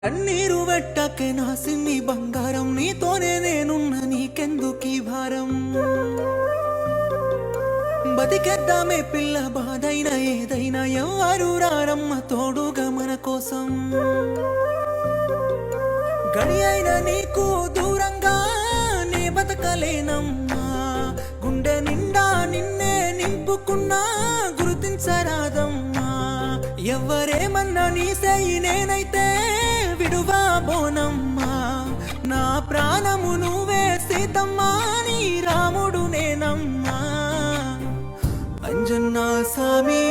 కన్నీరు వెట్టకే నా సిన్ని బంగారం, నీతోనే నేనున్న నీకెందుకీ భారం. బతికేద్దామే పిల్ల, బాధైనా ఏదైనా ఎవరు రారమ్మ తోడుగా మన కోసం. గడి అయినా నీకు దూరంగా నే బతకలేనమ్మా, గుండె నిండా నిన్నే నింపుకున్నా గుర్తించరాదమ్మా. ఎవరేమన్నా నీ సేయి నేనైతే విడువా బోనమ్మా. నా ప్రాణము నువ్వే సీతమ్మా, నీ రాముడు నేనమ్మా. అంజన్నా సామి